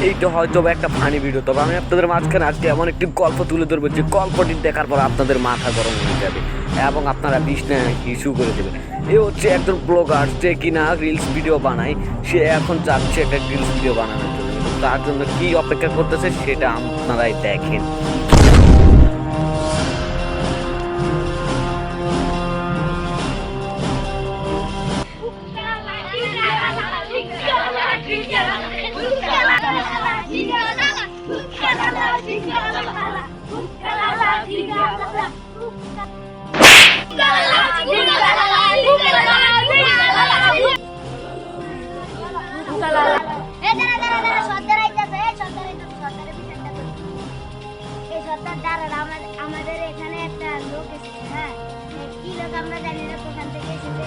এইটা হয়তো একটা ফানি ভিডিও, তবে আমি আপনাদের মাঝখানে আজকে এমন একটি গল্প তুলে ধরবো যে গল্পটি দেখার পর আপনাদের মাথা গরম হয়ে যাবে এবং আপনারা বিছনায় ইস্যু করে দেবেন। এ হচ্ছে একজন ব্লগার যে কিনা রিলস ভিডিও বানায়, সে এখন যাচ্ছে একটা রিলস ভিডিও বানানোর জন্য। তার জন্য কি অপেক্ষা করতেছে সেটা আপনারাই দেখেন। আমাদের এখানে একটা লোক এসেছে, হ্যাঁ কি লোক আমরা জানি না কোথান থেকে এসেছে।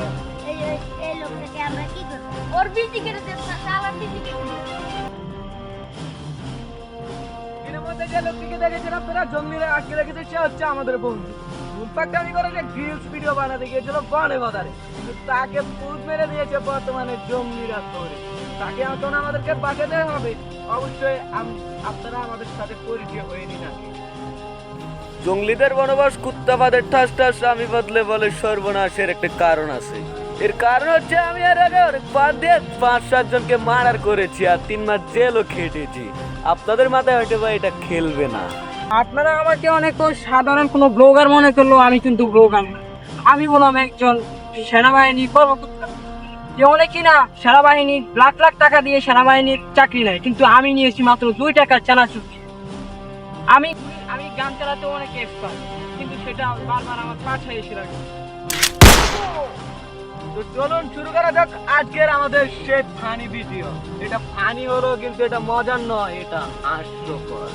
এই লোকটাকে আমরা কি করবো? ওর বিটি কেটে দেব, আমার বিটি কেটে দেব। এর মধ্যে যে লোকটিকে দেখেছেন আপনারা, জঙ্গলিরা আটকে রেখেছে, সে হচ্ছে আমাদের বন্ধু। উল্পাকটামি করে যে রিলস ভিডিও বানাতে গিয়েছিল বনে বাজারে, কিন্তু তাকে পুত মেরে দিয়েছে বর্তমানে জঙ্গলিরা ধরে। তাকে এখন আমাদেরকে বাঁচাতে হবে। অবশ্যই আপনারা আমাদের সাথে পরিচয় হয়ে নিন আগে। জঙ্গলিদের বনবাস কুত্তাবাদের ঠাস ঠাস আমি বদলে বলে সর্বনাশের একটা কারণ আছে। এর কারণ হচ্ছে আমি এর আগে অনেক বাদ দিয়ে 5-7 জনকে মার্ডার করেছি আর 3 মাস জেলও খেটেছি। আপনাদের মাথায় হয়তো বা এটা খেলবে না। আপনারা আমাকে অনেক সাধারণ কোনো ব্লগার মনে করলো, আমি কিন্তু ব্লগার না। আমি বললাম একজন সেনাবাহিনী কর্মকর্তা, যে অনেক কিনা সেনাবাহিনী লাখ লাখ টাকা দিয়ে সেনাবাহিনীর চাকরি নেয়, কিন্তু আমি নিয়েছি মাত্র 2 টাকার চানাচুর। আমি গান চালাতে অনেক এক্সপার্ট, কিন্তু সেটা বারবার আমার পাছায় এসে রাখে। তো চলুন শুরু করা যাক আজকের আমাদের সেই ফানি ভিডিও। এটা ফানি হলো, কিন্তু এটা মজার নয়, এটা হাস্যকর।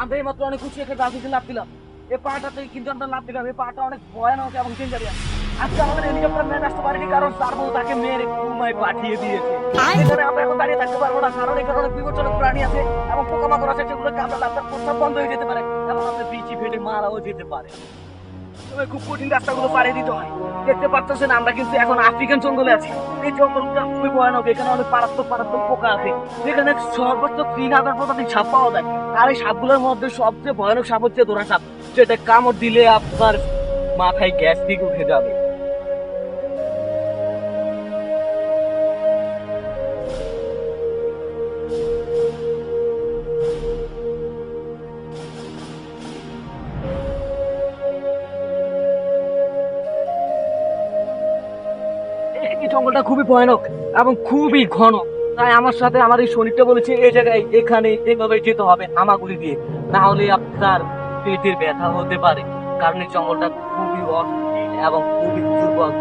আমরা এইমাত্র অনেক খুশি একটা গাছে লাভ দিলাম। এই পাহাড়টাতে কিন্তু আমরা লাভ দিলাম। এই পাহাড়টা অনেক ভয়ানক এবং ডেঞ্জারিয়াস। আজকে আমাদের হেলিকপ্টার ম্যান আসতে পারেনি, কারণ তার বউ তাকে মেরে ঘুমায় পাঠিয়ে দিয়েছে। এখানে আমরা এখন দাঁড়িয়ে থাকতে পারবো না, কারণ এখানে অনেক বিপজ্জনক প্রাণী আছে এবং পোকামাকড় আছে, যেগুলোকে আমরা রাস্তার প্রস্তাব বন্ধ হয়ে যেতে পারে এবং আমাদের বিচি ফেটে মারাও যেতে পারে। তবে খুব কঠিন রাস্তাগুলো পাড়ি দিতে হয়। দেখতে পাচ্ছেন আমরা কিন্তু এখন আফ্রিকান জঙ্গলে আছি। এই জঙ্গলটা খুবই ভয়ানক। এখানে অনেক মারাত্মক পোকা আছে। এখানে সর্বোচ্চ 3000 প্রজাতির সাপ পাওয়া যায়। আর এই সাপগুলোর মধ্যে সবচেয়ে ভয়ানক সাপ হচ্ছে দোরা সাপ, যেটা কামড় দিলে আপনার মাথায় গ্যাস ঠিক উঠে যাবে। এই জঙ্গলটা খুবই ভয়ানক এবং খুবই ঘন। তাই আমার সাথে আমার এই শরীরটা বলেছে এই জায়গায় এখানে এইভাবে যেতে হবে হামাগুড়ি দিয়ে, না হলে আপনার পেটের ব্যথা হতে পারে। কারণ এই জঙ্গলটা খুবই অস্থির এবং খুবই দুর্বল।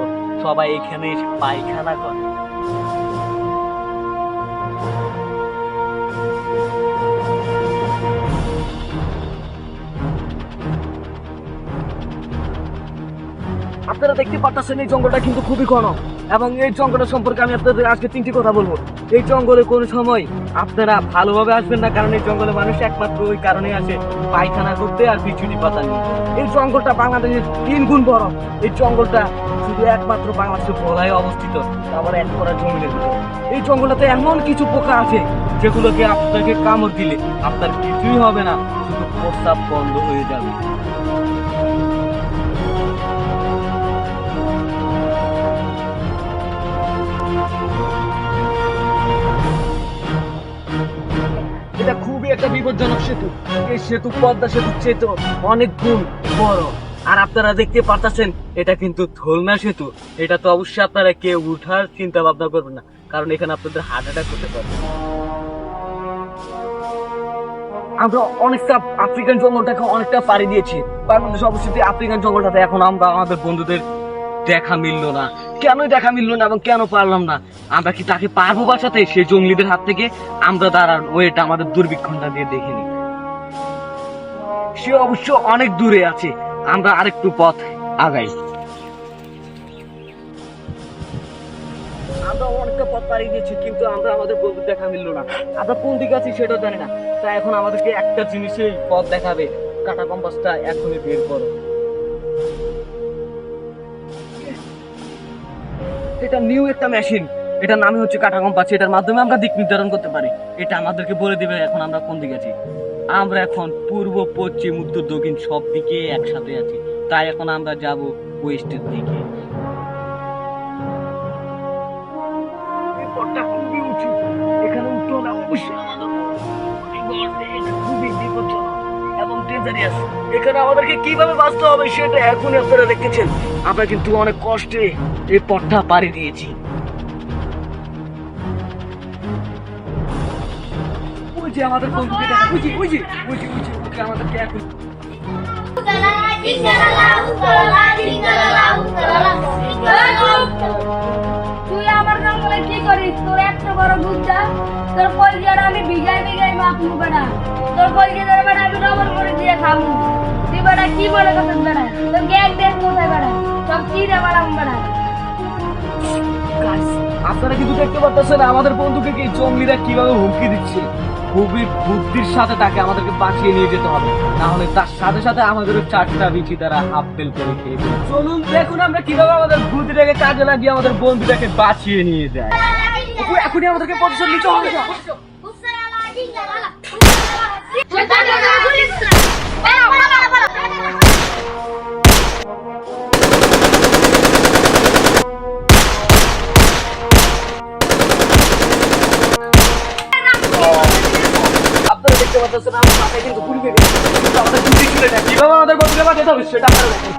সবাই এখানে এসে পায়খানা করে। আপনারা দেখতে পাচ্ছেন এই জঙ্গলটা কিন্তু খুবই ঘন এবং এই জঙ্গলের সম্পর্কে আমি আপনাদের আজকে 3টি কথা বলবো। এই জঙ্গলে কোনো সময় আপনারা ভালোভাবে আসবেন না, কারণ এই জঙ্গলে মানুষ একমাত্র ওই কারণে আসে পায়খানা করতে আর বিচুনি পাতা নিয়ে। এই জঙ্গলটা বাংলাদেশের 3 গুণ বড়। এই জঙ্গলটা শুধু একমাত্র বাংলাদেশের ভোলায় অবস্থিত, আবার 1 করা জঙ্গলের ভিতরে। এই জঙ্গলটাতে এমন কিছু পোকা আছে যেগুলোকে আপনাকে কামড় দিলে আপনার কিছুই হবে না, শুধু প্রস্রাব বন্ধ হয়ে যাবে। এটা খুবই একটা বিপজ্জনক সেতু। এই সেতু পদ্মা সেতুর চেয়ে অনেক গুণ বড়। আর আপনারা দেখতে পাচ্ছেন এটা কিন্তু ধোলনা সেতু। এটা তো অবশ্যই আপনারা কেউ উঠার চিন্তা ভাবনা করবেন না, কারণ এখানে আপনাদের হার্ট অ্যাটাক হতে পারে। আমরা অনেকটা আফ্রিকান জঙ্গলটাকে অনেকটা পাড়ি দিয়েছি। বাংলাদেশ অবশ্যই আফ্রিকান জঙ্গলটাতে এখন আমরা আমাদের বন্ধুদের দেখা মিললো না। কেনই দেখা মিললো না এবং কেন পারলাম না? আমরা কি তাকে পারবো বাঁচাতে সেই জঙ্গলিদের হাত থেকে? আমরা দাঁড়ান ওইটা আমাদের দূরবীক্ষণটা দিয়ে দেখে নিই। সে অবশ্য অনেক দূরে আছে, আমরা আরেকটু পথ আগাই। আমরা অনেকটা পথ পাড়ি দিয়েছি, কিন্তু আমরা আমাদের বন্ধু দেখা মিললো না। আমরা কোন দিকে আছি সেটাও জানি না। তাই এখন আমাদেরকে একটা জিনিসেই পথ দেখাবে, কাটা কম্পাসটা এখনই বের করো। এটা নিউ একটা মেশিন, এটার নামই হচ্ছে কাটা কম্পাস। এটার মাধ্যমে আমরা দিক নির্ধারণ করতে পারি। এটা আমাদেরকে বলে দিবে এখন আমরা কোন দিকে আছি। আমরা এখন পূর্ব, পশ্চিম, উত্তর, দক্ষিণ সব দিকে একসাথে আছি। তাই এখন আমরা যাব ওয়েস্টের দিকে। এই পথটা খুবই উঁচু, এখানে উঠতে হলে অবশ্যই আমাদের খুবই বিপজ্জনক এবং ডেঞ্জারিয়াস। এখানে আমাদেরকে কিভাবে বাঁচতে হবে সেটা এখনই আপনারা দেখতেছেন। আমরা কিন্তু অনেক কষ্টে এই পথটা পাড়ি দিয়েছি। ওই যে আমাদের বন্ধুকে দেখা, ওকে আমাদেরকে এখন তুই আমার জঙ্গলে কি করিস? তোর একটা বড় বুদ্ধা, তোর কলজার আমি বিঘায় বিঘায় মাপু বেড়া, তোর কলজার বেড়া আমি ডবল করে দিয়ে খাবো। তুই বেড়া কি মনে করছিস বেড়া? তোর গ্যাং দেশ কোথায় বেড়া? সব চিড়ে বেড়াম বেড়া। আপনারা কিন্তু দেখতে পাচ্ছেন আমাদের বন্ধুকে কি জঙ্গলিরা কিভাবে হুমকি দিচ্ছে। খুবই বুদ্ধির সাথে তাকে আমাদেরকে বাঁচিয়ে নিয়ে যেতে হবে, না হলে তার সাথে সাথে আমাদেরও 4টা বিচি তারা হাফ ফেল করে খেয়ে ফেলবে। চলুন দেখুন আমরা কিভাবে আমাদের বুদ্ধিটাকে কাজে লাগিয়ে আমাদের বন্ধুটাকে বাঁচিয়ে নিয়ে যায়। এখনই আমাদেরকে পজিশন নিতে হবে। আপনারা দেখতে পাচ্ছেন আমার মাথায় কিন্তু গুলি বেরিয়ে গেছে। কিন্তু আমাদের বুদ্ধি ছিল না, কিভাবে আমাদের বন্ধুকে বাঁচাতে হবে সেটা আপনারা দেখেন।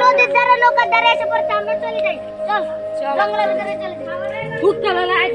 নদীর ধারে নৌকার ধারে এসে পড়ছে, আমরা চলে যাই। চল জঙ্গলের ভিতরে চলে যাই।